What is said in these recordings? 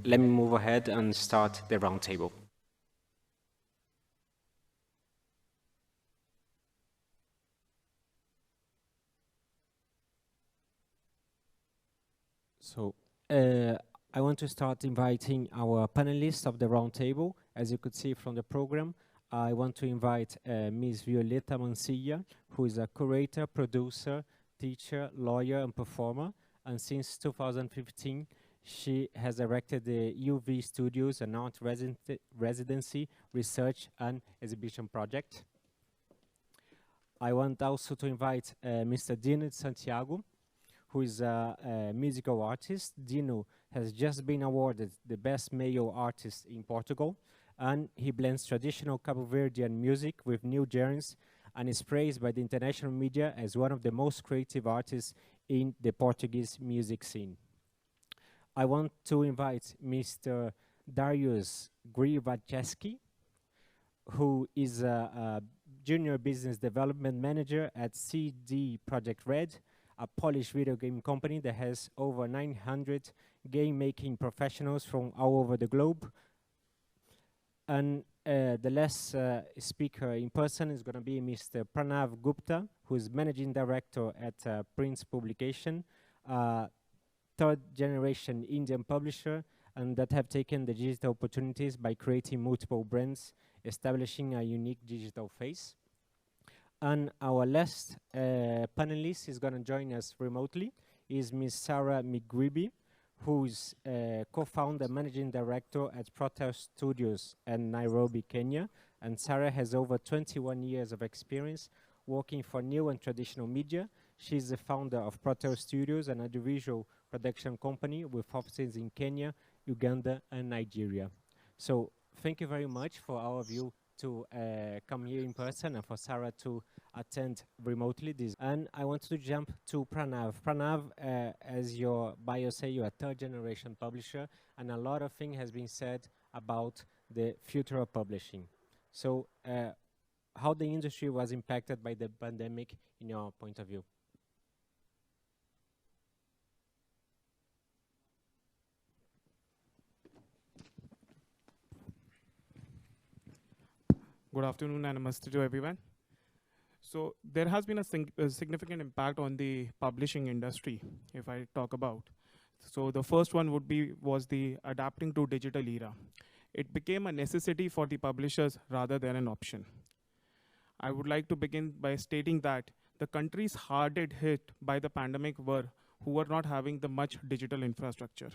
let me move ahead and start the roundtable. So I want to start inviting our panelists of the roundtable. As you could see from the program, I want to invite Ms. Violeta Mancilla, who is a curator, producer, teacher, lawyer, and performer. And since 2015, she has directed the UV Studios, an art residency, research, and exhibition project. I want also to invite Mr. Dino Santiago, who is a musical artist. Dino has just been awarded the Best Male Artist in Portugal, and he blends traditional Cabo Verdean music with new genres and is praised by the international media as one of the most creative artists in the Portuguese music scene. I want to invite Mr. Darius Grivacheski, who is a junior business development manager at CD Projekt Red, a Polish video game company that has over 900 game-making professionals from all over the globe. And the last speaker in person is going to be Mr. Pranav Gupta, who is managing director at Prince Publication, third-generation Indian publisher, and that have taken the digital opportunities by creating multiple brands, establishing a unique digital face. And our last panelist is going to join us remotely, is Ms. Sarah Migribi, who is co-founder, managing director at Protel Studios in Nairobi, Kenya. And Sarah has over 21 years of experience working for new and traditional media. She's the founder of Protel Studios, an audiovisual production company with offices in Kenya, Uganda, and Nigeria. So thank you very much for all of you to come here in person and for Sarah to attend remotely this. And I want to jump to Pranav. Pranav, as your bio say, you're a third generation publisher, and a lot of things has been said about the future of publishing. So how the industry was impacted by the pandemic in your point of view? Good afternoon and namaste to everyone. So there has been a significant impact on the publishing industry, if I talk about. So the first one was the adapting to digital era. It became a necessity for the publishers rather than an option. I would like to begin by stating that the countries hardest hit by the pandemic were who were not having the much digital infrastructure.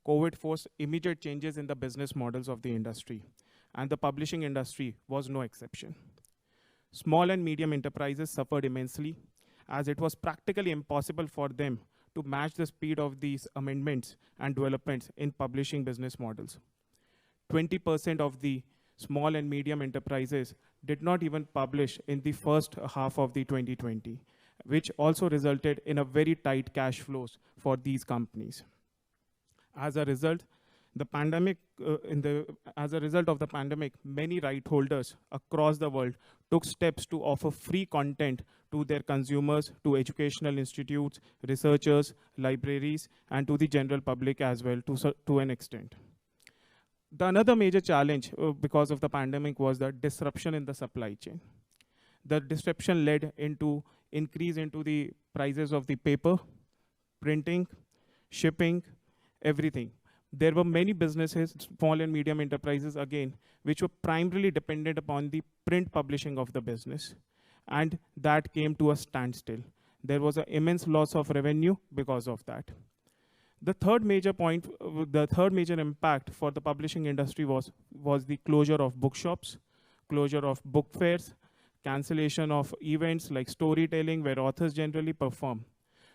COVID forced immediate changes in the business models of the industry, and the publishing industry was no exception. Small and medium enterprises suffered immensely, as it was practically impossible for them to match the speed of these amendments and developments in publishing business models. 20% of the small and medium enterprises did not even publish in the first half of the 2020, which also resulted in a very tight cash flows for these companies. As a result, as a result of the pandemic, many right holders across the world took steps to offer free content to their consumers, to educational institutes, researchers, libraries, and to the general public as well to an extent. Another major challenge because of the pandemic was the disruption in the supply chain. The disruption led into increase into the prices of the paper, printing, shipping, everything. There were many businesses, small and medium enterprises again, which were primarily dependent upon the print publishing of the business. And that came to a standstill. There was an immense loss of revenue because of that. The third major impact for the publishing industry was the closure of bookshops, closure of book fairs, cancellation of events like storytelling where authors generally perform.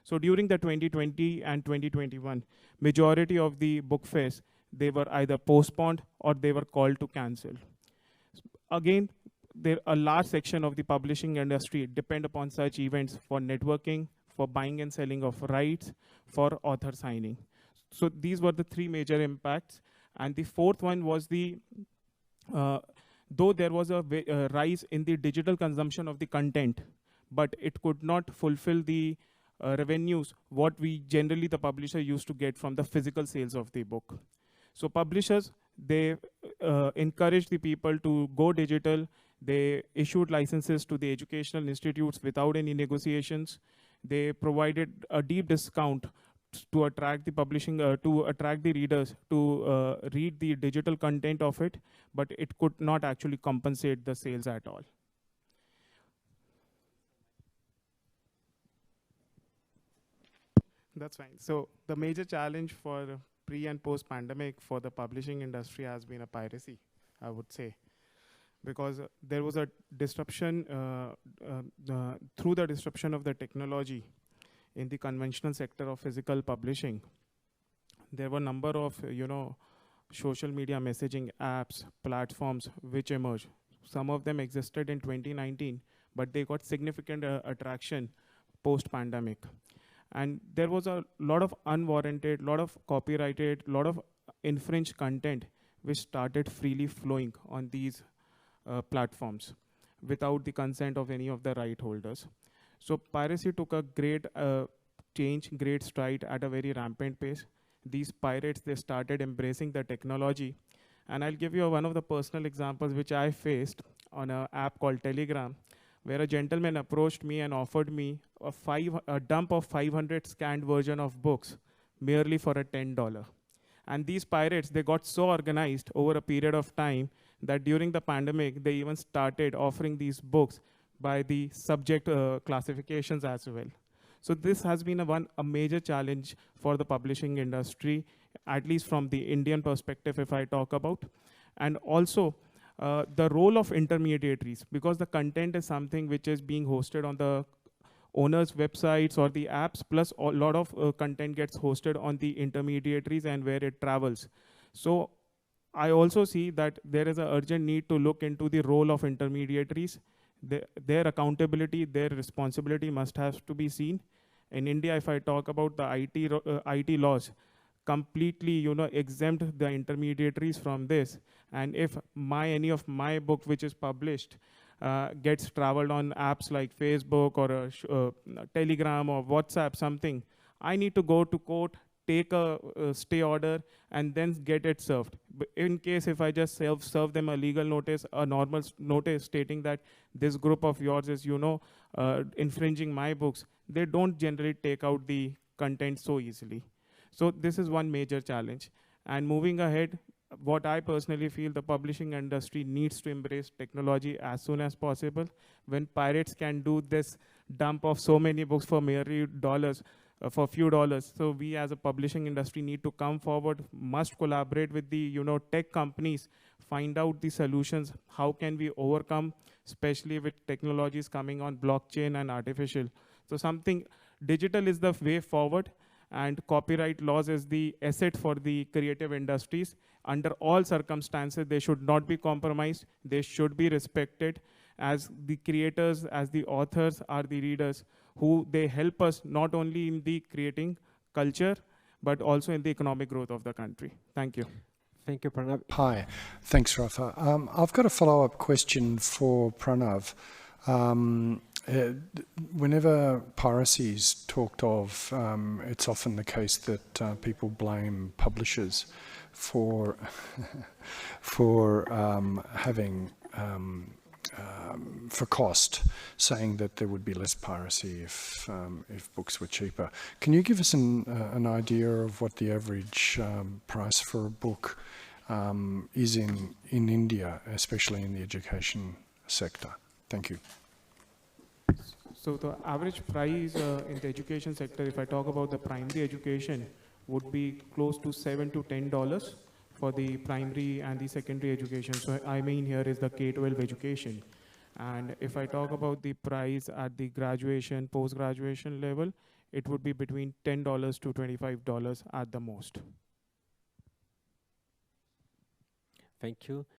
So during the 2020 and 2021, majority of the book fairs, they were either postponed or they were called to cancel. Again, a large section of the publishing industry depend upon such events for networking, for buying and selling of rights, for author signing. So these were the three major impacts. And the fourth one was though there was a rise in the digital consumption of the content, but it could not fulfill the revenues what we generally the publisher used to get from the physical sales of the book. So publishers, they encouraged the people to go digital. They issued licenses to the educational institutes without any negotiations. They provided a deep discount to attract the publishing, to attract the readers to read the digital content of it, but it could not actually compensate the sales at all. That's fine. So the major challenge for pre and post pandemic for the publishing industry has been a piracy, I would say, because there was a disruption through the disruption of the technology in the conventional sector of physical publishing. There were a number of social media messaging apps, platforms which emerged. Some of them existed in 2019, but they got significant attraction post pandemic. And there was a lot of unwarranted, lot of copyrighted, lot of infringed content which started freely flowing on these platforms without the consent of any of the right holders. So piracy took a great change, great stride at a very rampant pace. These pirates, they started embracing the technology. And I'll give you one of the personal examples which I faced on an app called Telegram, where a gentleman approached me and offered me a dump of 500 scanned version of books merely for a $10. And these pirates, they got so organized over a period of time that during the pandemic, they even started offering these books by the subject classifications as well. So this has been a major challenge for the publishing industry, at least from the Indian perspective, if I talk about. And also, the role of intermediaries, because the content is something which is being hosted on the owner's websites or the apps, plus a lot of content gets hosted on the intermediaries and where it travels. So I also see that there is an urgent need to look into the role of intermediaries. Their accountability, their responsibility must have to be seen. In India, if I talk about the IT laws, completely exempt the intermediaries from this. And if any of my book which is published gets traveled on apps like Facebook or Telegram or WhatsApp, something, I need to go to court, take a stay order, and then get it served. But in case if I just serve them a legal notice, a normal notice stating that this group of yours is infringing my books, they don't generally take out the content so easily. So this is one major challenge. And moving ahead, what I personally feel, the publishing industry needs to embrace technology as soon as possible. When pirates can do this dump of so many books for mere dollars, for a few dollars, so we as a publishing industry need to come forward, must collaborate with the tech companies, find out the solutions, how can we overcome, especially with technologies coming on blockchain and artificial. So something digital is the way forward, and copyright laws is the asset for the creative industries. Under all circumstances, they should not be compromised. They should be respected, as the creators, as the authors are the readers, who they help us not only in the creating culture, but also in the economic growth of the country. Thank you. Thank you, Pranav. Hi, thanks, Rafa. I've got a follow-up question for Pranav. Whenever piracy is talked of, it's often the case that people blame publishers for having for cost, saying that there would be less piracy if books were cheaper. Can you give us an idea of what the average price for a book is in India, especially in the education sector? Thank you. So the average price in the education sector, if I talk about the primary education, would be close to $7 to $10 for the primary and the secondary education. So I mean here is the K-12 education. And if I talk about the price at the graduation, post-graduation level, it would be between $10 to $25 at the most. Thank you.